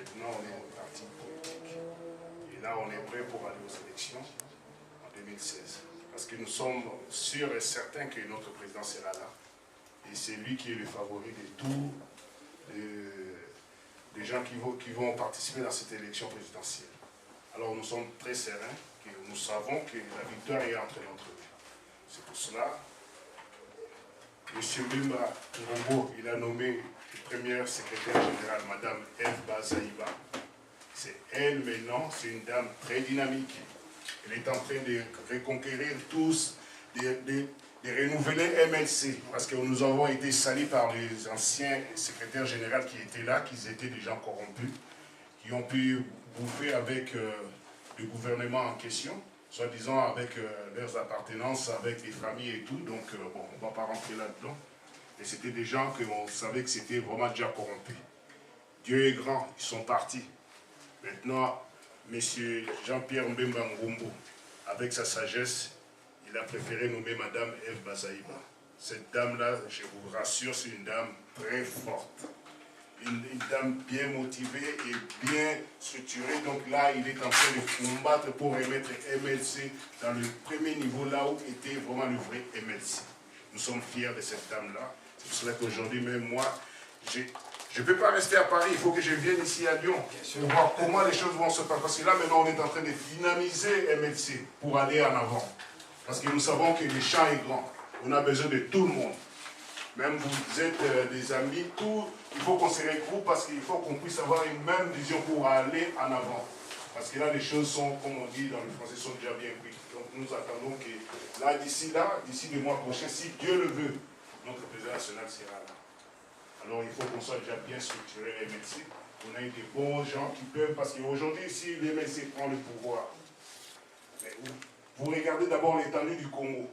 Maintenant, on est un parti politique. Et là, on est prêt pour aller aux élections en 2016. Parce que nous sommes sûrs et certains que notre président sera là. Et c'est lui qui est le favori de tous les gens qui vont participer dans cette élection présidentielle. Alors nous sommes très sereins, que nous savons que la victoire est entre notre mains. C'est pour cela, M. Mbemba Ngombo, il a nommé la première secrétaire générale, Mme Eve Bazaïba. C'est elle maintenant, c'est une dame très dynamique. Elle est en train de reconquérir tous, de renouveler MLC, parce que nous avons été salis par les anciens secrétaires généraux qui étaient là, qui étaient des gens corrompus, qui ont pu bouffer avec le gouvernement en question, soi-disant avec leurs appartenances, avec les familles et tout, donc bon, on ne va pas rentrer là-dedans. Et c'était des gens qu'on savait que c'était vraiment déjà corrompus. Dieu est grand, ils sont partis. Maintenant, M. Jean-Pierre Mbemba Ngombo, avec sa sagesse, il a préféré nommer Mme Eve Bazaïba. Cette dame-là, je vous rassure, c'est une dame très forte. Une dame bien motivée et bien structurée. Donc là, il est en train de combattre pour remettre MLC dans le premier niveau, là où était vraiment le vrai MLC. Nous sommes fiers de cette dame-là. C'est pour cela qu'aujourd'hui, même moi, je ne peux pas rester à Paris. Il faut que je vienne ici à Lyon pour voir comment les choses vont se passer. Parce que là, maintenant, on est en train de dynamiser MLC pour aller en avant. Parce que nous savons que le champ est grand. On a besoin de tout le monde. Même vous êtes des amis, tout, il faut qu'on se regroupe parce qu'il faut qu'on puisse avoir une même vision pour aller en avant. Parce que là, les choses sont, comme on dit dans le français, sont déjà bien prises. Donc nous attendons que d'ici le mois prochain, si Dieu le veut, notre président national sera là. Alors il faut qu'on soit déjà bien structuré, les médecins. On a eu des bons gens qui peuvent, parce qu'aujourd'hui, si les médecins prennent le pouvoir, vous regardez d'abord l'étendue du Congo.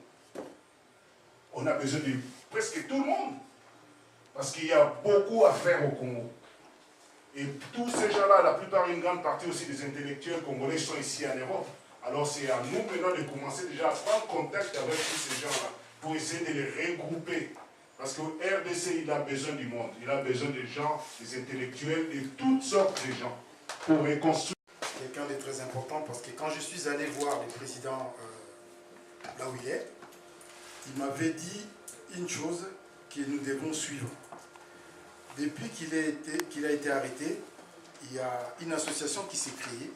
On a besoin de presque tout le monde. Parce qu'il y a beaucoup à faire au Congo. Et tous ces gens-là, la plupart, une grande partie aussi des intellectuels congolais sont ici en Europe. Alors c'est à nous maintenant de commencer déjà à prendre contact avec tous ces gens-là pour essayer de les regrouper. Parce que RDC, il a besoin du monde. Il a besoin des gens, des intellectuels, de toutes sortes de gens pour reconstruire. Quelqu'un de très important parce que quand je suis allé voir le président là où il est, il m'avait dit une chose que nous devons suivre. Depuis qu'il a été arrêté, il y a une association qui s'est créée,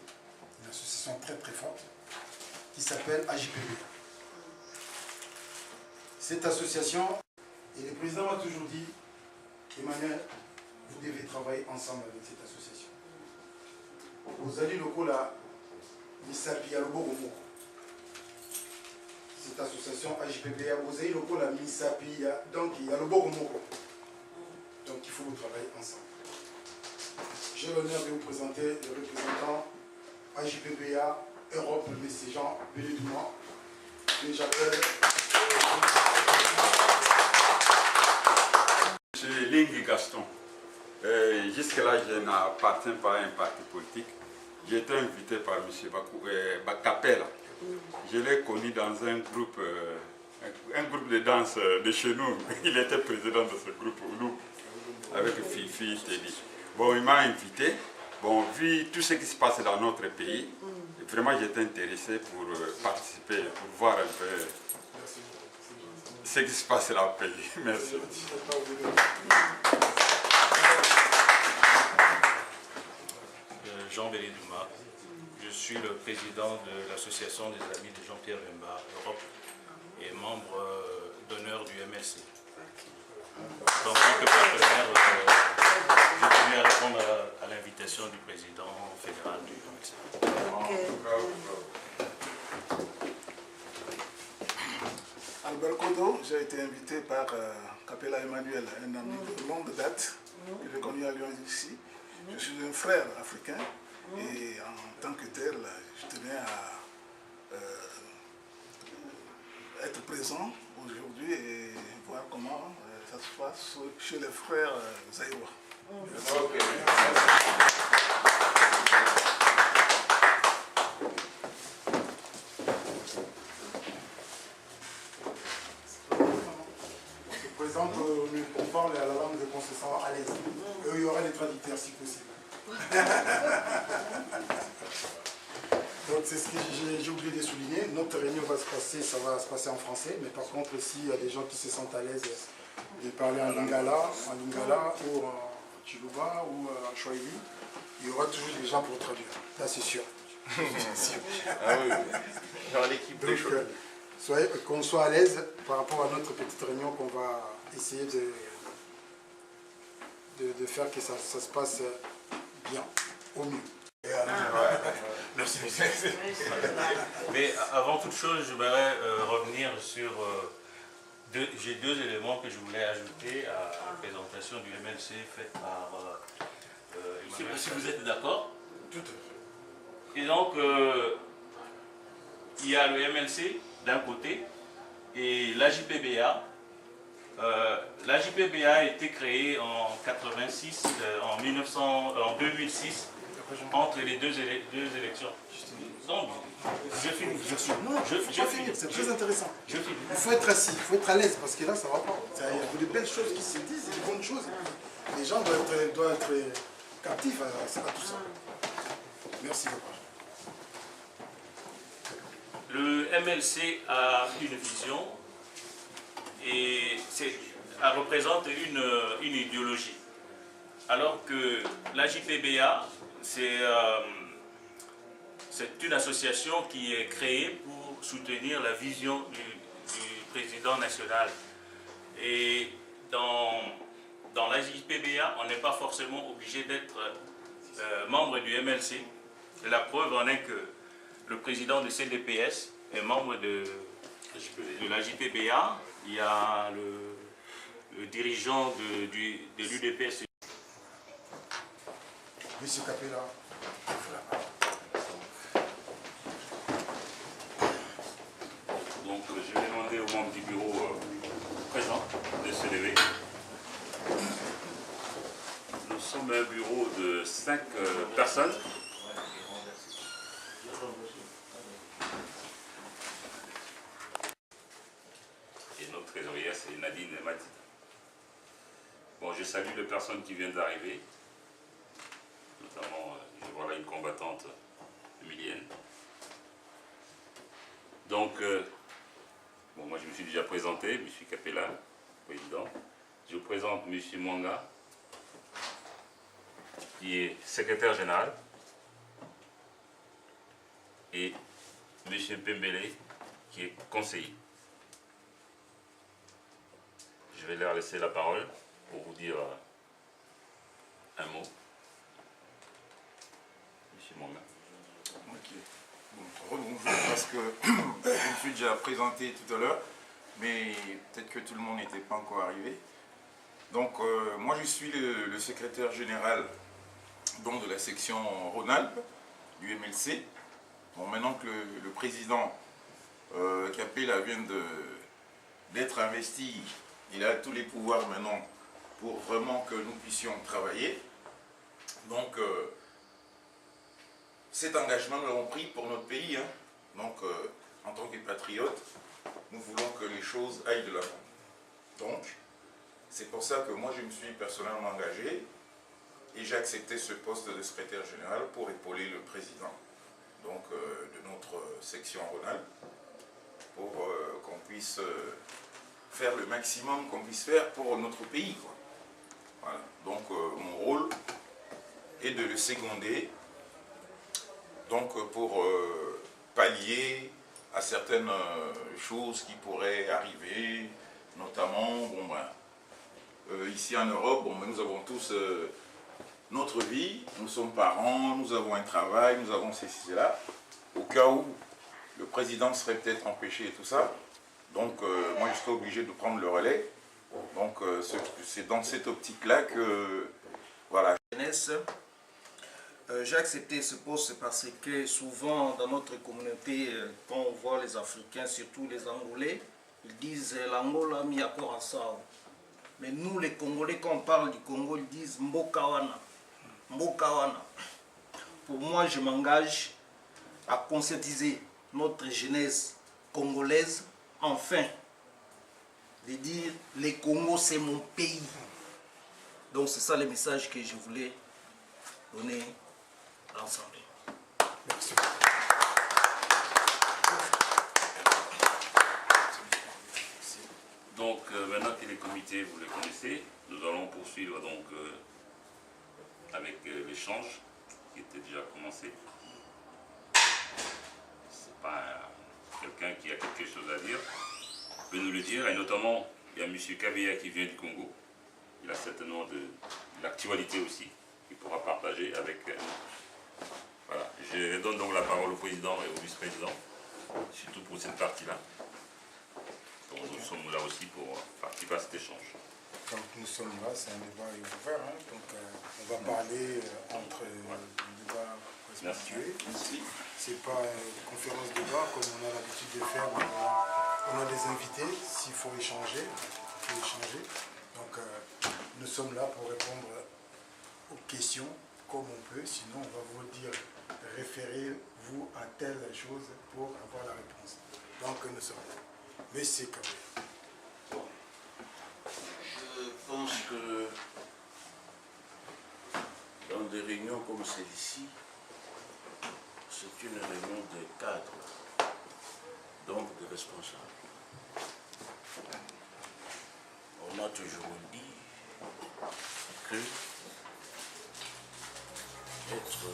une association très très forte, qui s'appelle AJPB. Cette association, et le président m'a toujours dit, Emmanuel, vous devez travailler ensemble avec cette association. Vous allez le là, Misapi Aloboromo. Cette association AJPB, vous allez le là, Misapi, donc il y a le Boromo. Donc il faut travailler ensemble. J'ai l'honneur de vous présenter le représentant AJPBA Europe, M. Jean Bélédouma, que j'appelle. M. Lingui Gaston. Jusque-là, je n'appartiens pas à un parti politique. J'ai été invité par M. Bakapela. Je l'ai connu dans un groupe de danse de chez nous. Il était président de ce groupe avec Fifi Teddy. Bon, il m'a invité. Bon, vu tout ce qui se passe dans notre pays, vraiment j'étais intéressé pour participer, pour voir un peu ce qui se passe dans le pays. Merci. Jean Bélédouma, je suis le président de l'association des amis de Jean-Pierre Mbemba Europe et membre d'honneur du MLC. Donc, en tant que partenaire, je tenais à répondre à l'invitation du président fédéral du MLC. Albert Kodo, j'ai été invité par Capella Emmanuel, un ami de longue date, que j'ai connu à Lyon ici. Je suis un frère africain et en tant que tel, je tenais à être présent aujourd'hui et voir comment ça se passe chez les frères Zaïwa. Je présente, on parle à la langue de qu'on se sent à l'aise. Il y aura des traducteurs si possible. Donc c'est ce que j'ai oublié de souligner. Notre réunion va se passer en français, mais par contre s'il y a des gens qui se sentent à l'aise de parler en lingala ou en chiluba ou en swahili, il y aura toujours des gens pour traduire. Ça c'est sûr. Ah oui, dans l'équipe des choses. Qu'on soit à l'aise par rapport à notre petite réunion qu'on va essayer de faire que ça se passe bien, au mieux. Merci. Mais avant toute chose, je voudrais revenir sur... J'ai deux éléments que je voulais ajouter à la présentation du MLC faite par Emmanuel. Si vous êtes d'accord? Tout à fait. Et donc, il y a le MLC d'un côté et l'AJPBA. L'AJPBA a été créée en 86, en 2006, entre les deux élections. Non, je finis. Je finis, c'est très intéressant. Je finis. Il faut être assis, il faut être à l'aise, parce que là, ça va pas. Il y a de belles choses qui se disent, des bonnes choses. Les gens doivent être captifs à tout ça. Merci beaucoup. Le MLC a une vision et elle représente une idéologie. Alors que l'AJPBA, c'est une association qui est créée pour soutenir la vision du président national. Et dans l'AJPBA, on n'est pas forcément obligé d'être membre du MLC. La preuve en est que le président du CDPS est membre de l'AJPBA. Il y a le dirigeant de l'UDPS. Monsieur Capella. Donc je vais demander aux membres du bureau présents de se lever. Nous sommes un bureau de 5 personnes. Et notre trésorière, c'est Nadine Mati. Bon, je salue les personnes qui viennent d'arriver. Notamment, je vois là une combattante milienne. Donc, bon, moi je me suis déjà présenté, M. Capella, président. Je vous présente M. Mwanga, qui est secrétaire général, et M. Pembele, qui est conseiller. Je vais leur laisser la parole pour vous dire un mot. M. Mwanga. Ok. Bon, rebonjour parce que je me suis déjà présenté tout à l'heure, mais peut-être que tout le monde n'était pas encore arrivé. Donc moi je suis le secrétaire général donc, de la section Rhône-Alpes du MLC. Bon, maintenant que le président Capella vient d'être investi, il a tous les pouvoirs maintenant pour vraiment que nous puissions travailler. Donc cet engagement, nous l'avons pris pour notre pays. Hein. Donc, en tant que patriotes, nous voulons que les choses aillent de l'avant. Donc, c'est pour ça que moi, je me suis personnellement engagé et j'ai accepté ce poste de secrétaire général pour épauler le président donc, de notre section Rhône-Alpes pour qu'on puisse faire le maximum qu'on puisse faire pour notre pays. Quoi. Voilà. Donc, mon rôle est de le seconder. Donc pour pallier à certaines choses qui pourraient arriver, notamment, bon, ici en Europe, bon, nous avons tous notre vie, nous sommes parents, nous avons un travail, nous avons ceci, cela. Au cas où le président serait peut-être empêché et tout ça, donc moi je serais obligé de prendre le relais. Donc c'est dans cette optique-là que, voilà. J'ai accepté ce poste parce que souvent dans notre communauté, quand on voit les Africains, surtout les Angolais, ils disent l'Angola mi akora sao. Mais nous les Congolais, quand on parle du Congo, ils disent Mbokawana. Mbokawana. Pour moi, je m'engage à conscientiser notre jeunesse congolaise, enfin, de dire le Congo c'est mon pays. Donc c'est ça le message que je voulais donner l'ensemble. Merci. Donc maintenant que les comités, vous les connaissez, nous allons poursuivre donc avec l'échange qui était déjà commencé. C'est pas quelqu'un qui a quelque chose à dire, peut nous le dire, et notamment il y a M. Kabila qui vient du Congo. Il a certainement de l'actualité aussi, qu'il pourra partager avec nous. Voilà, je donne donc la parole au président et au vice-président, surtout pour cette partie-là. Donc nous sommes là aussi pour participer à cet échange. Donc nous sommes là, c'est un débat ouvert, hein. Donc on va parler entre les débats respectueux. C'est pas une conférence de débat comme on a l'habitude de faire. On a des invités, s'il faut échanger, il faut échanger. Donc nous sommes là pour répondre aux questions comme on peut, sinon on va vous dire, référez-vous à telle chose pour avoir la réponse. Donc nous sommes là. Mais c'est quand même. Je pense que dans des réunions comme celle-ci, c'est une réunion de cadres, donc de responsables. On a toujours dit que être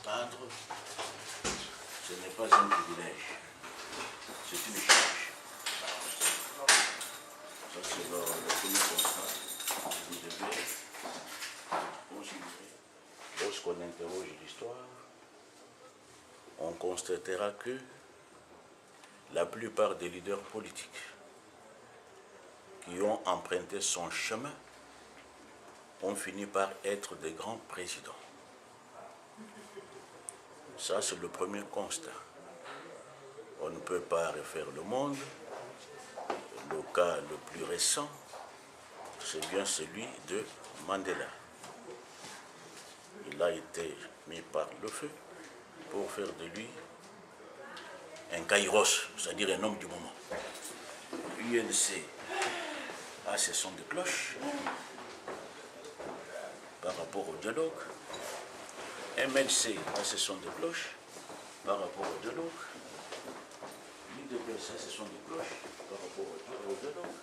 cadre, ce n'est pas un privilège, c'est une charge. Ça, c'est le premier constat que vous devez considérer. Lorsqu'on interroge l'histoire, on constatera que la plupart des leaders politiques qui ont emprunté son chemin ont fini par être des grands présidents. Ça, c'est le premier constat. On ne peut pas refaire le monde. Le cas le plus récent, c'est bien celui de Mandela. Il a été mis par le feu pour faire de lui un kairos, c'est-à-dire un homme du moment. L'UNC a ses sons de cloche par rapport au dialogue. MLC a ses sons de cloche par rapport au dialogue. L'IDPS a ses sons de cloche par rapport au dialogue.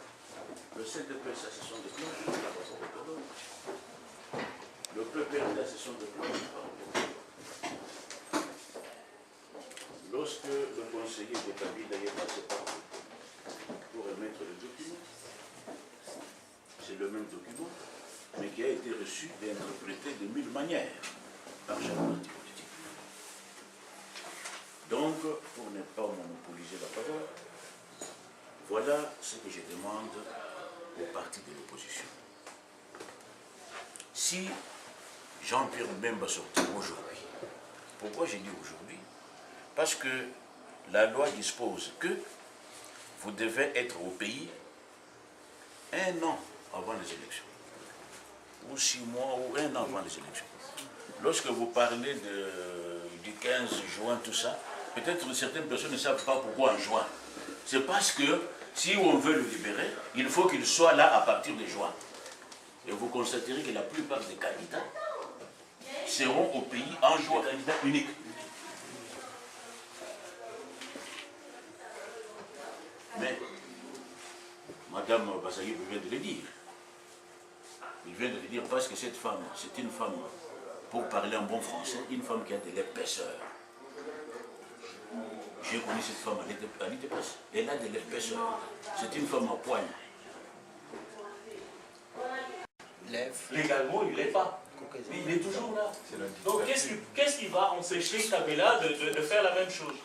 Le CDPS a ses sons de cloche par rapport au dialogue. Le PPRD a ses sons de cloche par rapport au dialogue. Lorsque le conseiller de Kabila est passé par pour émettre le document, c'est le même document, mais qui a été reçu et interprété de 1000 manières par chaque parti politique. Donc, pour ne pas monopoliser la parole, voilà ce que je demande aux partis de l'opposition. Si Jean-Pierre Bemba sortit aujourd'hui, pourquoi j'ai dit aujourd'hui? Parce que la loi dispose que vous devez être au pays 1 an avant les élections, ou 6 mois, ou 1 an avant les élections. Lorsque vous parlez du 15 juin, tout ça, peut-être certaines personnes ne savent pas pourquoi en juin. C'est parce que si on veut le libérer, il faut qu'il soit là à partir de juin. Et vous constaterez que la plupart des candidats seront au pays en juin, candidats uniques. Mais Madame Bassagui vient de le dire. Il vient de le dire parce que cette femme, c'est une femme, pour parler en bon français, une femme qui a de l'épaisseur. J'ai connu cette femme à l'ITPS. Elle a de l'épaisseur. C'est une femme à poigne. Légalement, il ne l'est pas. Mais il est toujours là. Donc, qu'est-ce qui va empêcher Kabila de faire la même chose?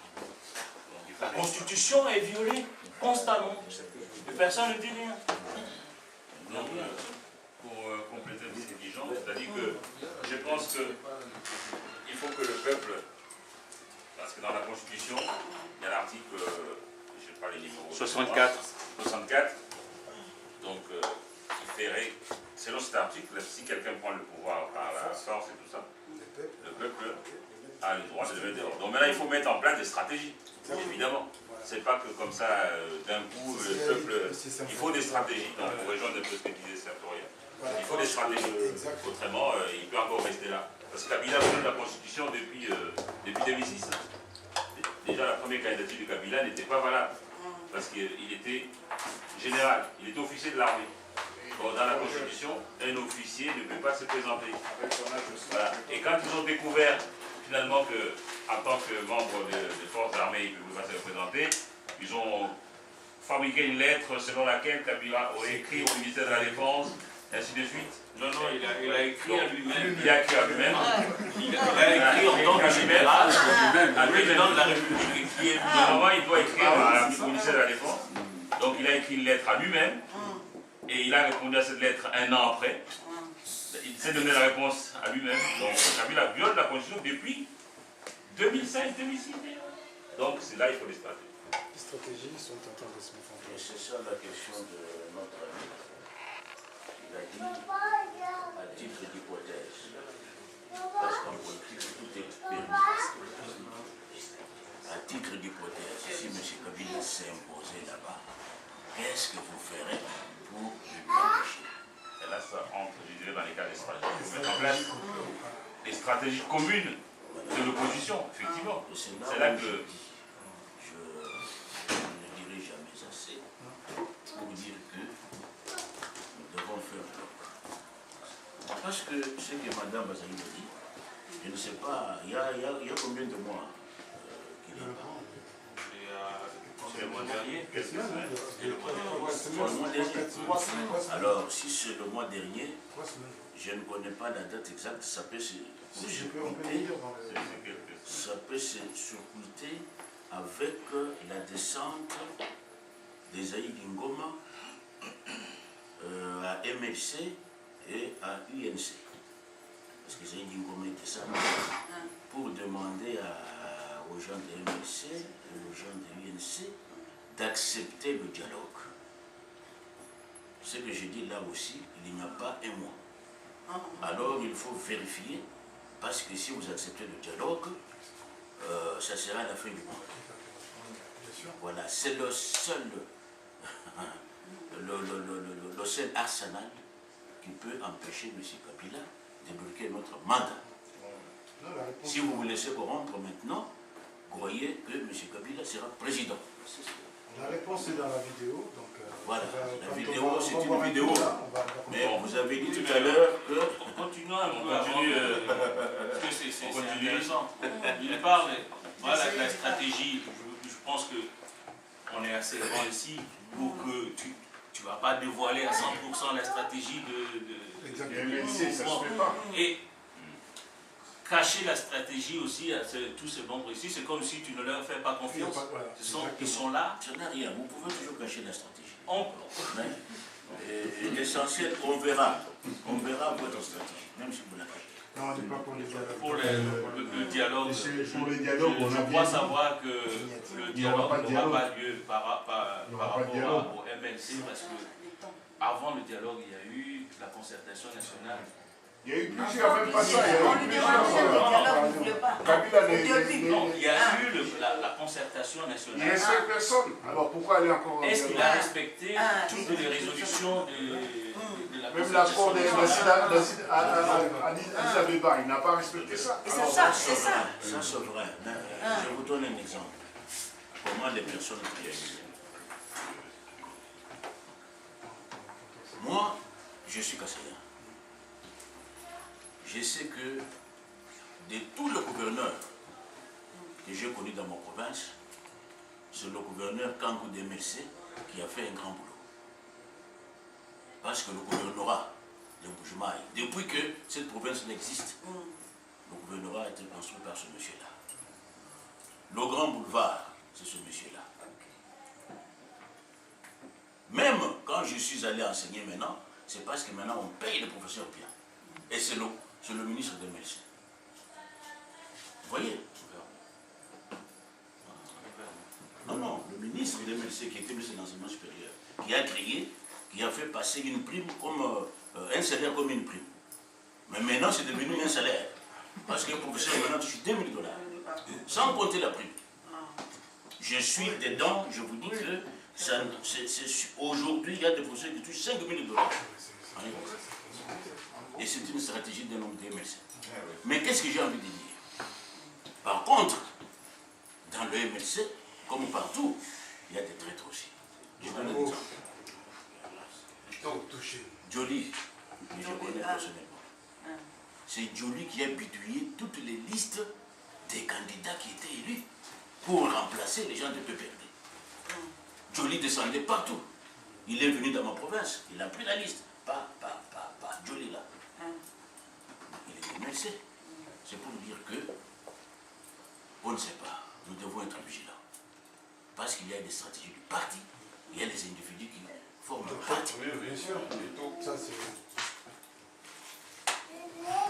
La Constitution est violée constamment. Et personne ne dit rien. Donc, pour compléter ce que dit Jean, c'est-à-dire que je pense qu'il faut que le peuple, parce que dans la Constitution, il y a l'article, je ne sais pas les numéros, 64, donc il ferait, selon cet article, si quelqu'un prend le pouvoir par la force et tout ça, le peuple a le droit de lever dehors. Donc maintenant, il faut mettre en place des stratégies, évidemment. C'est pas que comme ça, d'un coup, le peuple... Il faut des stratégies. Donc, pour rejoindre un peu ce que disait Sertoria, il faut des stratégies. Autrement, il peut encore rester là. Parce que Kabila a la Constitution depuis 2006. Déjà, la première candidature de Kabila n'était pas valable. Parce qu'il était général, il était officier de l'armée. Dans la Constitution, un officier ne peut pas se présenter. Voilà. Et quand ils ont découvert finalement qu'en tant que membre des forces armées, il ne pouvait pas se représenter, ils ont fabriqué une lettre selon laquelle Kabila aurait écrit au ministère de la Défense, ainsi de suite. Non, il a écrit à lui-même. Il a écrit à lui-même. Il a écrit en tant que général à président de la République. Normalement, il doit écrire au ministère de la Défense. Donc il a écrit une lettre à lui-même. Et il a répondu à cette lettre un an après. Il s'est donné la réponse à lui-même. Donc Kabila viole la Constitution depuis 2005-2006. Donc c'est là qu'il faut les stratégies. Les stratégies sont en train de se mettre en place. C'est ça la question de notre ami. Il a dit, à titre d'hypothèse, parce qu'en politique, tout est permis. À titre d'hypothèse, si M. Kabila s'est imposé là-bas, qu'est-ce que vous ferez pour lui protéger? Et là, ça entre, je dirais, dans les cas des stratégies. Il faut mettre en place des stratégies communes de l'opposition, effectivement. C'est là que... Je ne dirai jamais assez pour dire que nous devons faire bloc. Parce que ce que Mme Bazaï a dit, je ne sais pas, il y a combien de mois qu'il est là? C'est le mois dernier. Alors, si c'est le mois dernier, je ne connais pas la date exacte, ça peut se surcoulter avec la descente des Aïd Ngoma à MLC et à UNC. Parce que Aïd Ngoma était ça pour demander aux gens de MLC et aux gens de UNC d'accepter le dialogue. Ce que je dis là aussi, il n'y a pas un mois. Alors il faut vérifier, parce que si vous acceptez le dialogue, ça sera la fin du mois. Voilà, c'est le seul arsenal qui peut empêcher M. Kabila de bloquer notre mandat. Si vous vous laissez corrompre maintenant, croyez que M. Kabila sera président. La réponse est dans la vidéo. Donc, voilà, la vidéo, c'est une vidéo. Mais on vous avait dit tout à l'heure que... Continuons un peu avant, parce que c'est intéressant. Il parle, voilà, la stratégie, je pense qu'on est assez grand ici pour que tu ne vas pas dévoiler à 100% la stratégie de ça se fait pas. Et cacher la stratégie aussi à tous ces membres ici, c'est comme si tu ne leur fais pas confiance. Ils sont là. Ça n'a rien, vous pouvez toujours cacher la stratégie. Mais l'essentiel, on verra votre stratégie, même si vous la cachez. Non, on n'est pas pour les dialogues. Pour le dialogue, pour les dialogues, je crois savoir que le dialogue n'aura pas lieu par rapport au MLC, parce que avant le dialogue, il y a eu la concertation nationale. Il y a eu plusieurs, même pas ça, il y a eu plusieurs. Kabila il y a eu la concertation nationale. Il respecte personne. Alors pourquoi aller encore... Est-ce qu'il a respecté toutes les résolutions de la même l'accord d'Addis Abeba, il n'a pas respecté ça. C'est ça. Ça, c'est vrai. Je vous donne un exemple. Comment les personnes réagissent. Moi, je suis Kassaïen. Je sais que de tous les gouverneurs que j'ai connus dans ma province, c'est le gouverneur Kangou de MLC qui a fait un grand boulot. Parce que le gouvernorat de Bujumaï, depuis que cette province n'existe, le gouvernorat a été construit par ce monsieur-là. Le grand boulevard, c'est ce monsieur-là. Même quand je suis allé enseigner maintenant, c'est parce que maintenant on paye les professeurs bien. Et c'est le ministre de MLC. Vous voyez? Non, le ministre de MLC qui était ministre de l'enseignement supérieur, qui a créé, qui a fait passer une prime comme un salaire comme une prime. Mais maintenant c'est devenu un salaire. Parce qu'un professeur maintenant touche 2 000 $. Sans compter la prime. Je suis dedans, je vous dis que aujourd'hui il y a des professeurs qui touchent 5 000 $. Et c'est une stratégie de l'homme de MLC. Mais qu'est-ce que j'ai envie de dire? Par contre, dans le MLC, comme partout, il y a des traîtres aussi. Je donne un exemple. Joly, que je connais personnellement. C'est Joly qui a bidouillé toutes les listes des candidats qui étaient élus pour remplacer les gens de PPRD. Joly descendait partout. Il est venu dans ma province, il a pris la liste. Pas Joly là. Il était MLC. C'est pour dire que on ne sait pas. Nous devons être vigilants. Parce qu'il y a des stratégies du parti, il y a des individus qui forment le parti. Oui, bien sûr. Ça, c'est...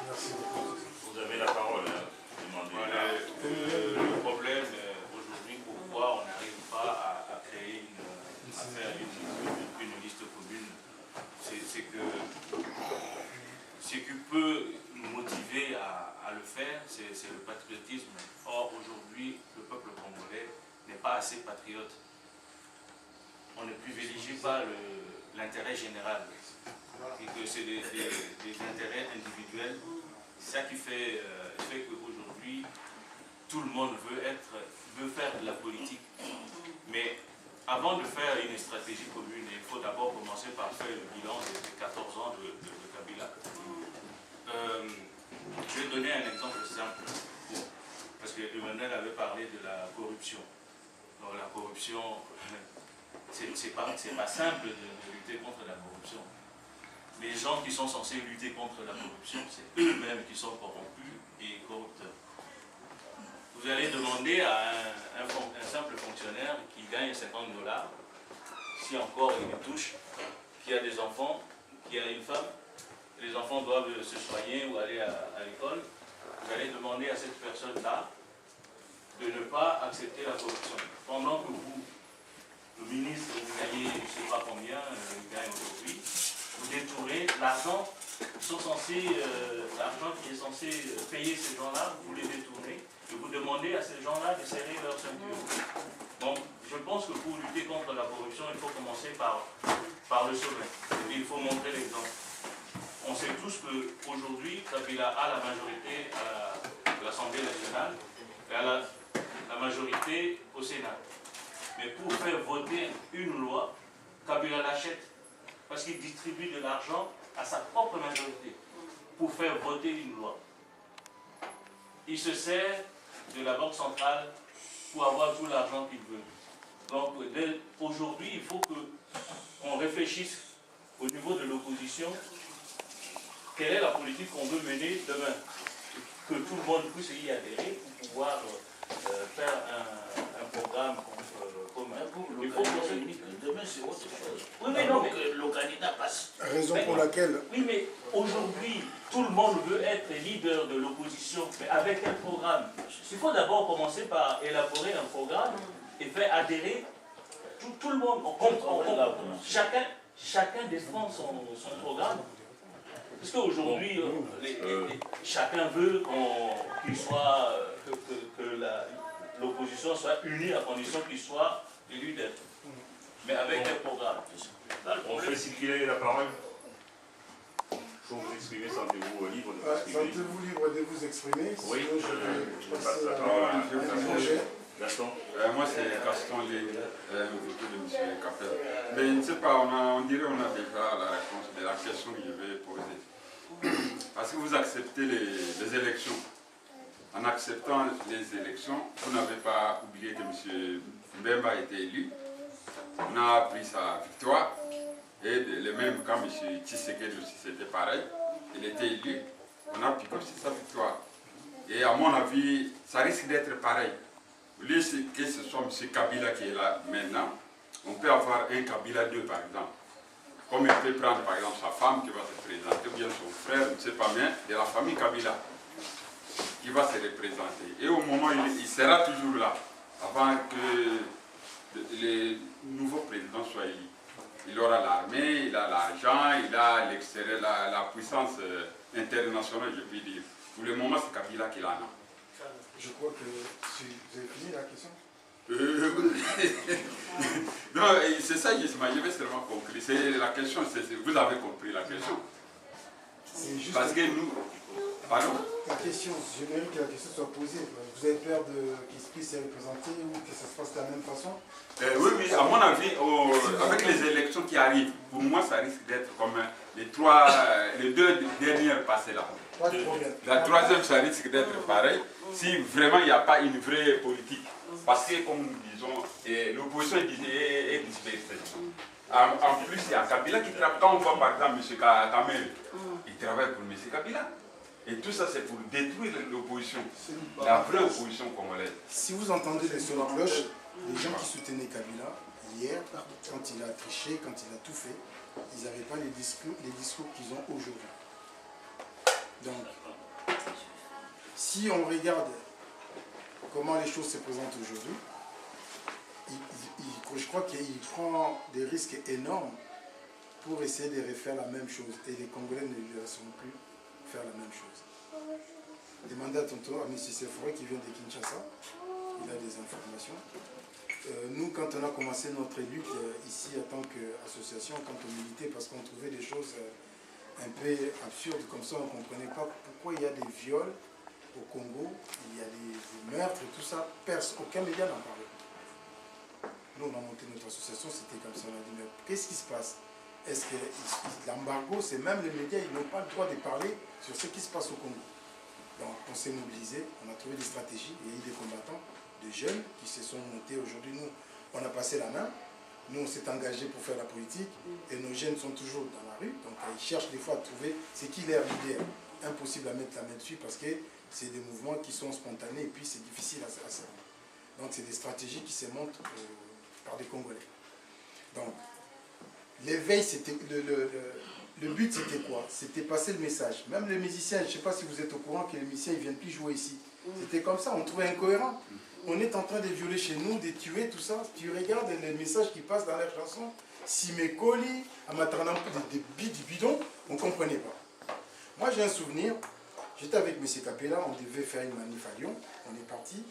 Merci. Vous avez la parole. Voilà. Le problème aujourd'hui, pourquoi on n'arrive pas à créer à faire une liste commune, c'est que ce qui peut nous motiver à le faire, c'est le patriotisme. Or, aujourd'hui, le peuple congolais n'est pas assez patriote. On ne privilégie pas l'intérêt général. Et que c'est des intérêts individuels. C'est ça qui fait qu'aujourd'hui, tout le monde veut faire de la politique. Mais avant de faire une stratégie commune, il faut d'abord commencer par faire le bilan des 14 ans de Kabila. Je vais donner un exemple simple, parce que Emmanuel avait parlé de la corruption. Donc la corruption, c'est pas simple de lutter contre la corruption. Les gens qui sont censés lutter contre la corruption, c'est eux-mêmes qui sont corrompus et corrupteurs. Vous allez demander à un simple fonctionnaire qui gagne 50 $, si encore il les touche, qui a des enfants, qui a une femme, les enfants doivent se soigner ou aller à l'école, vous allez demander à cette personne-là de ne pas accepter la corruption. Pendant que vous, le ministre, vous gagnez, je ne sais pas combien, il gagne aujourd'hui, vous détournez l'argent l'argent qui est censé payer ces gens-là, vous les détournez et vous demandez à ces gens-là de serrer leur ceinture. Donc, je pense que pour lutter contre la corruption, il faut commencer par le sommet. Et il faut montrer l'exemple. On sait tous qu'aujourd'hui, Kabila a la majorité à l'Assemblée nationale et a la majorité au Sénat. Mais pour faire voter une loi, Kabila l'achète parce qu'il distribue de l'argent à sa propre majorité pour faire voter une loi. Il se sert de la Banque centrale pour avoir tout l'argent qu'il veut. Donc aujourd'hui, il faut qu'on réfléchisse au niveau de l'opposition. Quelle est la politique qu'on veut mener demain? Que tout le monde puisse y adhérer pour pouvoir faire un programme commun. Il faut que demain, c'est autre chose. Oui, mais non, mais le candidat passe. Raison pour laquelle... Oui, mais aujourd'hui, tout le monde veut être leader de l'opposition, mais avec un programme. Il faut d'abord commencer par élaborer un programme et faire adhérer tout le monde. Chacun défend son programme. Parce qu'aujourd'hui, chacun veut que l'opposition soit unie à condition qu'il soit le leader. Mais avec un programme. On fait circuler la parole. Pour vous exprimer, sentez-vous libre de vous exprimer. Sentez-vous libre de vous exprimer. Oui, Sinon, je vais passer la à parole. Gaston. Moi, c'est Gaston, invité de M. Capel. Mais je ne sais pas, on dirait qu'on a déjà la réponse de la question que je vais poser. Parce que vous acceptez les élections. En acceptant les élections, vous n'avez pas oublié que M. Mbemba a été élu. On a pris sa victoire. Et le même quand M. Tshisekedi aussi, c'était pareil. Il était élu. On a piqué aussi sa victoire. Et à mon avis, ça risque d'être pareil. Au lieu que ce soit M. Kabila qui est là maintenant, on peut avoir un Kabila 2 par exemple. Comme il peut prendre par exemple sa femme qui va se présenter, ou bien son frère, je ne sais pas bien, de la famille Kabila, qui va se représenter. Et au moment où il sera toujours là, avant que le nouveau président soit élu. Il aura l'armée, il a l'argent, il a l'extérieur, la puissance internationale, je puis dire. Pour le moment, c'est Kabila qui l'a. Je crois que vous avez fini la question. Non, c'est ça, je vais seulement conclure. La question, vous avez compris la question. Parce que nous, Pardon? La question, j'aimerais que la question soit posée. Vous avez peur qu'il puisse se représenter ou que ça se passe de la même façon? Oui, oui, à mon avis, avec les élections qui arrivent, pour moi, ça risque d'être comme les deux dernières passées là. Pas de problème. La troisième, ça risque d'être pareil, si vraiment il n'y a pas une vraie politique. Parce que, comme nous disons, l'opposition est dispersée. En plus, il y a Kabila qui travaille. Quand on voit par exemple M. Kamel, il travaille pour M. Kabila. Et tout ça, c'est pour détruire l'opposition, la vraie opposition congolaise. Si vous entendez les sons de cloche, les gens qui soutenaient Kabila, hier, quand il a triché, quand il a tout fait, ils n'avaient pas les discours qu'ils ont aujourd'hui. Donc, si on regarde comment les choses se présentent aujourd'hui, je crois qu'il prend des risques énormes pour essayer de refaire la même chose. Et les Congolais ne lui laisseront plus faire la même chose. Demandez à tonton, à M. Seforé qui vient de Kinshasa, il a des informations. Nous, quand on a commencé notre lutte ici en tant qu'association, quand on militait, parce qu'on trouvait des choses un peu absurdes, comme ça on ne comprenait pas pourquoi il y a des viols au Congo, il y a des meurtres et tout ça, aucun média n'en parlait. Nous, on a monté notre association, c'était comme ça, on a dit, mais qu'est-ce qui se passe? Est-ce que l'embargo, c'est même les médias, ils n'ont pas le droit de parler sur ce qui se passe au Congo. Donc, on s'est mobilisé, on a trouvé des stratégies, il y a eu des combattants, des jeunes qui se sont montés. Aujourd'hui, nous, on a passé la main, nous, on s'est engagés pour faire la politique, et nos jeunes sont toujours dans la rue, donc ils cherchent des fois à trouver ce qui leur idée. Impossible à mettre la main dessus parce que c'est des mouvements qui sont spontanés et puis c'est difficile à savoir. Donc, c'est des stratégies qui se montent par des Congolais. Donc, l'éveil, c'était le but, c'était quoi? C'était passer le message. Même les musiciens, je ne sais pas si vous êtes au courant que les musiciens ne viennent plus jouer ici. C'était comme ça, on trouvait incohérent. On est en train de violer chez nous, de tuer, tout ça. Tu regardes les messages qui passent dans leurs chansons. Simekoli, Amatranam, des bidons, on ne comprenait pas. Moi, j'ai un souvenir. J'étais avec M. Kapela, on devait faire une manif à Lyon. On est parti.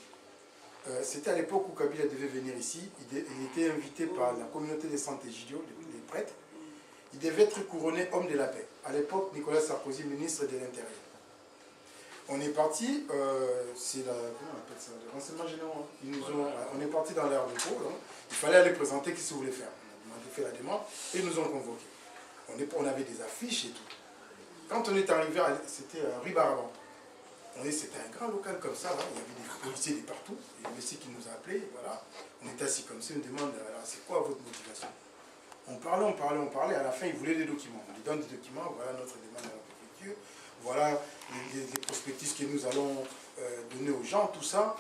C'était à l'époque où Kabila devait venir ici. Il était invité par la communauté des Saints Egidio, les prêtres. Il devait être couronné homme de la paix. À l'époque, Nicolas Sarkozy, ministre de l'Intérieur. On est parti, c'est comment on appelle ça, le renseignement général. On est parti dans l'air de cours. Il fallait aller présenter ce qu'ils voulaient faire. On a fait la demande et ils nous ont convoqués. On avait des affiches et tout. Quand on est arrivé, c'était rue Baraban. C'était un grand local comme ça, là. Il y avait des policiers de partout. Il y a un monsieur qui nous a appelés, voilà. On était assis comme ça, on demande, c'est quoi votre motivation? On parlait, à la fin, ils voulaient des documents. On lui donne des documents, voilà notre demande à la préfecture, voilà les prospectus que nous allons donner aux gens, tout ça.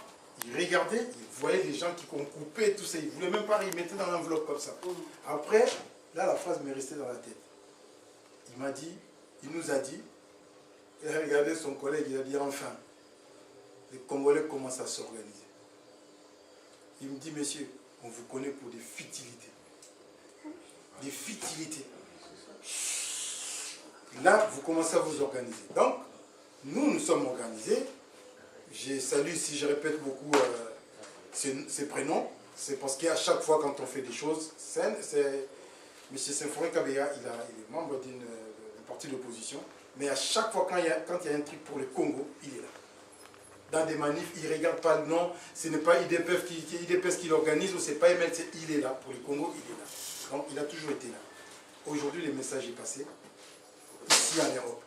Ils regardaient, ils voyaient les gens qui ont coupé, tout ça. Ils ne voulaient même pas, ils mettaient dans l'enveloppe comme ça. Après, là, la phrase m'est restée dans la tête. Il nous a dit, il a regardé son collègue, il a dit enfin, les Congolais commencent à s'organiser. Il me dit, monsieur, on vous connaît pour des futilités. Des futilités. Là, vous commencez à vous organiser. Donc, nous sommes organisés. Je salue, si je répète beaucoup ces prénoms, c'est parce qu'à chaque fois quand on fait des choses saines, c'est M. Seforé Kabila, il est membre d'un parti d'opposition, mais à chaque fois quand il y a un truc pour le Congo, il est là. Dans des manifs, il ne regarde pas le nom, ce n'est pas IDPS qui l'organise, ou ce n'est pas MLC, il est là. Pour le Congo, il est là. Donc il a toujours été là. Aujourd'hui, le message est passé, ici en Europe.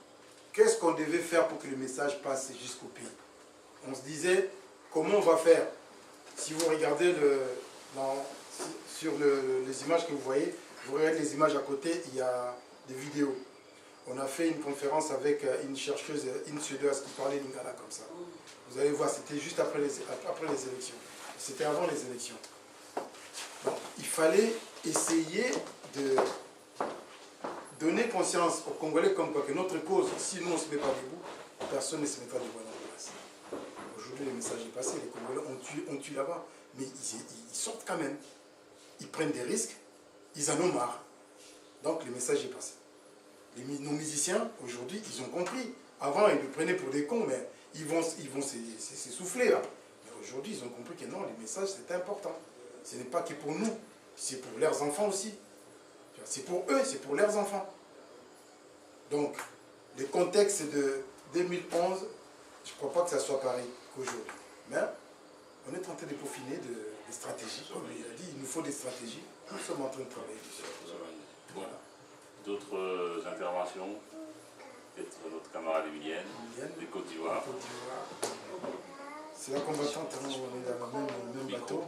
Qu'est-ce qu'on devait faire pour que le message passe jusqu'au pays? On se disait, comment on va faire? Si vous regardez sur les images que vous voyez les images à côté, il y a des vidéos. On a fait une conférence avec une chercheuse, une suédoise qui parlait lingala comme ça. Vous allez voir, c'était juste après les élections. C'était avant les élections. Donc, il fallait essayer de donner conscience aux Congolais comme quoi que notre cause, si nous on ne se met pas debout, personne ne se mettra debout à notre place. Aujourd'hui, le message est passé, les Congolais on tue là-bas, mais ils sortent quand même. Ils prennent des risques, ils en ont marre. Donc le message est passé. Nos musiciens, aujourd'hui, ils ont compris. Avant, ils nous prenaient pour des cons, mais ils vont s'essouffler là. Mais aujourd'hui, ils ont compris que non, les messages, c'est important. Ce n'est pas que pour nous, c'est pour leurs enfants aussi. C'est pour eux, c'est pour leurs enfants. Donc, le contexte 2011, je ne crois pas que ça soit pareil qu'aujourd'hui. Mais on est en train de peaufiner des stratégies. Comme il a dit, il nous faut des stratégies. Nous sommes en train de travailler dessus. Voilà. D'autres interventions? Peut-être notre camarade Emilienne, de Côte d'Ivoire. C'est la combattante, on est dans le même bateau.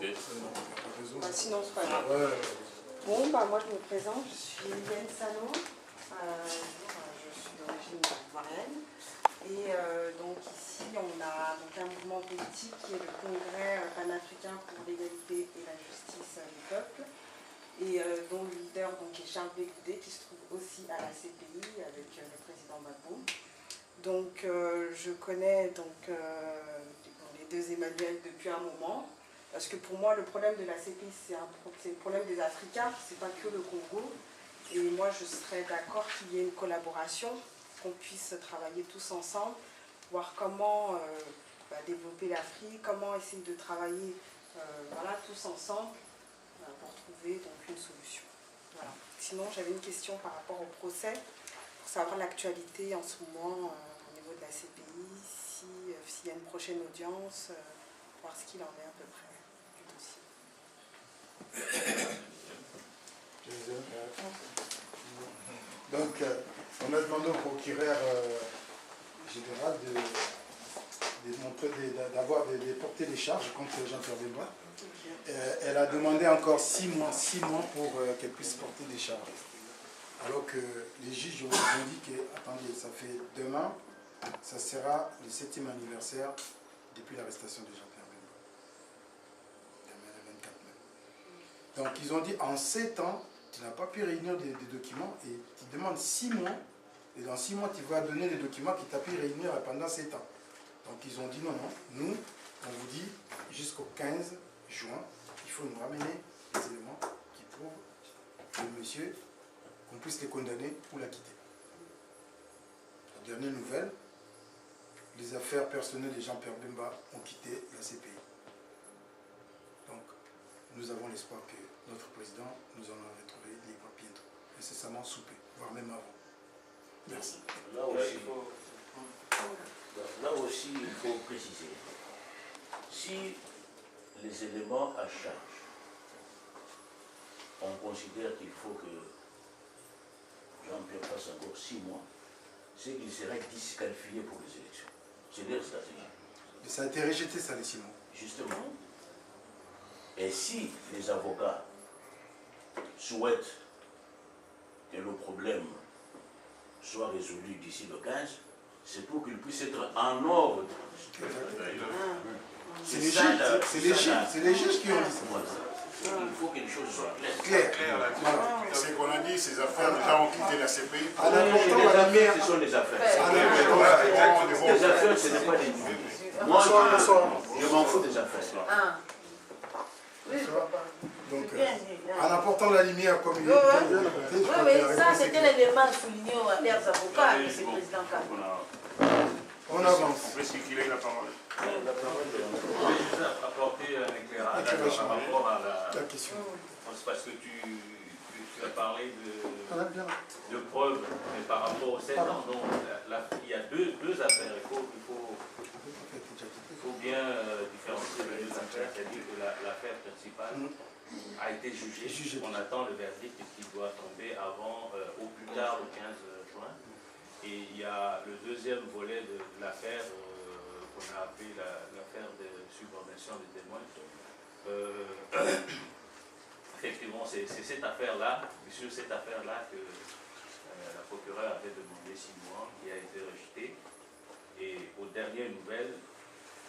Sinon, c'est pas grave. Bon, moi je me présente, je suis Yann Salon. Je suis d'origine ivoirienne. Et donc ici, on a donc un mouvement politique qui est le Congrès panafricain pour l'égalité et la justice des peuples. Et dont le leader donc, est Charles Bégoudé, qui se trouve aussi à la CPI avec le président Gbagbo. Donc je connais donc, les deux Emmanuel depuis un moment, parce que pour moi le problème de la CPI c'est le problème des Africains, c'est pas que le Congo. Et moi je serais d'accord qu'il y ait une collaboration, qu'on puisse travailler tous ensemble, voir comment développer l'Afrique, comment essayer de travailler voilà, tous ensemble, pour trouver donc une solution. Voilà. Sinon, j'avais une question par rapport au procès, pour savoir l'actualité en ce moment au niveau de la CPI, s'il y a une prochaine audience, voir ce qu'il en est à peu près du dossier. Donc, on a demandé au procureur général de porter des charges contre Jean-Pierre Bemba. Elle a demandé encore 6 mois pour qu'elle puisse porter des charges. Alors que les juges ont dit que, attendez, ça fait demain, ça sera le 7e anniversaire depuis l'arrestation de Jean-Pierre Bemba. Demain, le 24 mai. Donc ils ont dit, en 7 ans, tu n'as pas pu réunir des documents et tu demandes 6 mois. Et dans 6 mois, tu vas donner les documents que tu as pu réunir pendant 7 ans. Donc ils ont dit non, nous, on vous dit jusqu'au 15 juin, il faut nous ramener des éléments qui prouvent que le monsieur, qu'on puisse les condamner ou l'acquitter. La dernière nouvelle, les affaires personnelles de Jean-Pierre Bemba ont quitté la CPI. Donc, nous avons l'espoir que notre président nous en a retrouvé libre bientôt, nécessairement soupé, voire même avant. Merci. Là aussi, il faut préciser. Si les éléments à charge, on considère qu'il faut que Jean-Pierre fasse encore 6 mois, c'est qu'il serait disqualifié pour les élections. C'est leur stratégie. Mais ça a été rejeté, ça, les 6 mois. Justement. Et si les avocats souhaitent que le problème soit résolu d'ici le 15, c'est pour qu'il puisse être en ordre. C'est les juges qui ont dit ça. Il faut que les choses soient claires. C'est qu'on a dit, ces affaires déjà ont quitté la CPI. Les affaires, ce sont des affaires. Les affaires, ce n'est pas des individus. Moi, je m'en fous des affaires. Donc, en apportant la lumière comme il est oui, mais ça, c'était l'élément souligné aux leurs avocats, M. le Président Kabila. On avance. On peut circuler la parole. Je vais juste apporter un éclairage par rapport à la question. Parce que tu as parlé de preuves, mais par rapport aux 7 ans, donc, il y a deux affaires. Il faut bien différencier les deux affaires, c'est-à-dire que l'affaire principale a été jugée. On attend le verdict qui doit tomber avant, au plus tard, le 15 juin. Et il y a le deuxième volet de l'affaire qu'on a appelé l'affaire de subordination des témoins. Effectivement, c'est cette affaire-là, sur cette affaire-là que la procureure avait demandé 6 mois, qui a été rejetée. Et aux dernières nouvelles,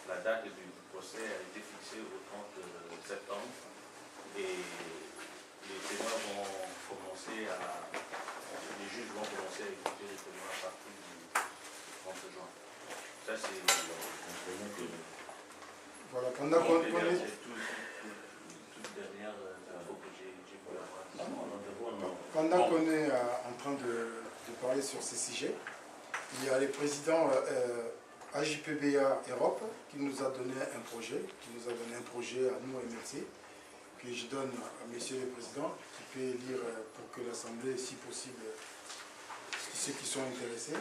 la date du procès a été fixée au 30 septembre. Et les témoins vont commencer les juges vont commencer à écouter les témoins à partir du 30 juin. Ça, c'est voilà, pendant qu'on est... Pendant qu'on est en train de parler sur ces sujets, il y a le président AJPBA Europe qui nous a donné un projet, à nous, MLC, que je donne à Monsieur le Président, qui peut lire pour que l'Assemblée, si possible, ceux qui sont intéressés.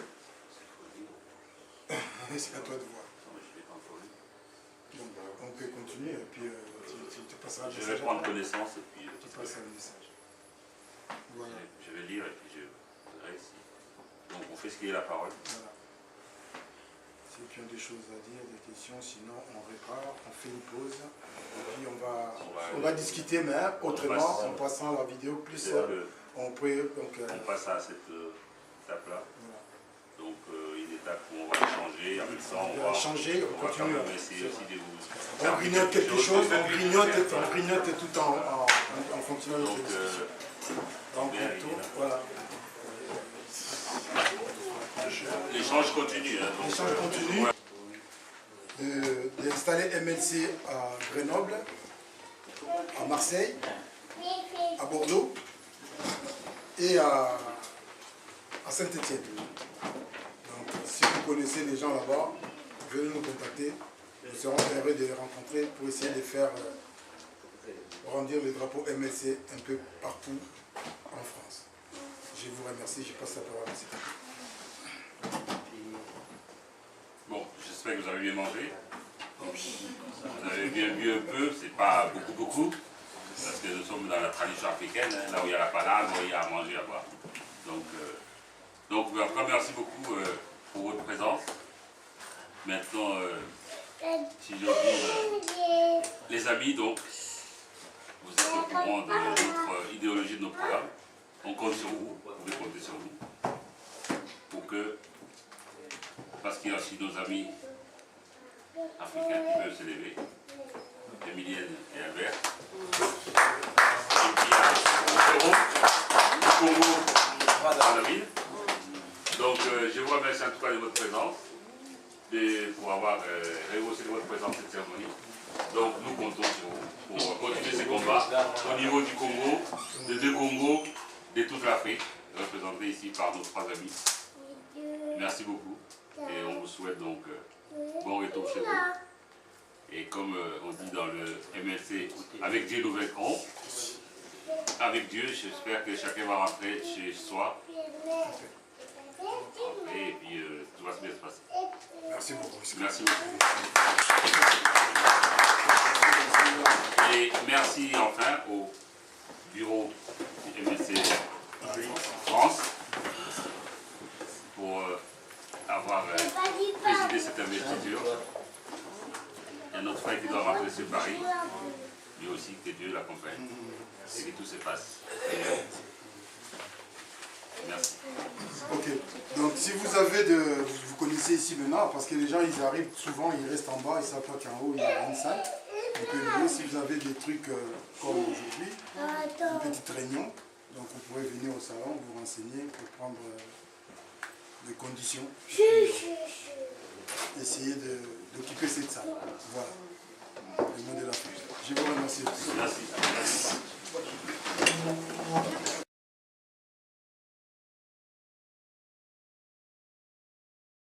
C'est à toi de voir. Donc, on peut continuer et puis tu passeras le message. Je vais prendre connaissance et puis tu passeras le message. Voilà. Je vais lire et puis je verrai si. Donc on fait ce qui est la parole. Voilà. Si tu as des choses à dire, des questions, sinon on répare, on fait une pause. Et puis on va discuter, mais autrement, en passant la vidéo, plus on peut. Donc, on passe à cette étape-là. Voilà. Donc une étape où on va échanger, en même temps on va changer, on continue. On va essayer aussi de vous. On grignote quelque chose, on grignote tout en continuant notre discussion. Donc voilà. L'échange continue. L'échange continue d'installer MLC à Grenoble, à Marseille, à Bordeaux et à Saint-Étienne. Donc si vous connaissez les gens là-bas, venez nous contacter. Nous serons heureux de les rencontrer pour essayer de faire brandir le drapeau MLC un peu partout en France. Je vous remercie, je passe la parole à cette. Bon, j'espère que vous avez bien mangé. Vous avez bien bu un peu, c'est pas beaucoup, parce que nous sommes dans la tradition africaine, hein, là où il y a la panade, là où il y a à manger, à boire. Donc encore merci beaucoup pour votre présence. Maintenant, si j'ose dire, les amis, donc, vous êtes au courant de notre idéologie, de nos programmes. On compte sur vous, vous pouvez compter sur nous, pour que, parce qu'il y a aussi nos amis africains qui peuvent s'élever, Emilienne et Albert, et puis le Congo dans la ville. Donc je vous remercie en tout cas de votre présence, pour avoir rehaussé de votre présence cette cérémonie. Donc nous comptons sur vous pour continuer ces combats au niveau du Congo, de deux Congos, de toute l'Afrique, représentés ici par nos trois amis. Merci beaucoup et on vous souhaite donc bon retour chez vous. Et comme on dit dans le MLC, avec Dieu nous vaincrons. Avec Dieu, j'espère que chacun va rentrer chez soi. Et puis tout va bien se passer. Merci beaucoup. Merci beaucoup. Et merci enfin au bureau du MLC France pour avoir présidé cette investiture. Il y a notre frère qui doit rentrer sur Paris. Lui aussi, que Dieu l'accompagne et que tout se passe. Merci. Ok, donc si vous avez vous connaissez ici maintenant, parce que les gens ils arrivent souvent, ils restent en bas, ils savent pas qu'en haut il y a une salle. Vous pouvez venir si vous avez des trucs comme aujourd'hui, une petite réunion, donc vous pouvez venir au salon, vous renseigner pour prendre des conditions, essayer d'occuper cette salle. Voilà, le mot de la fin. Je vous remercie. Merci.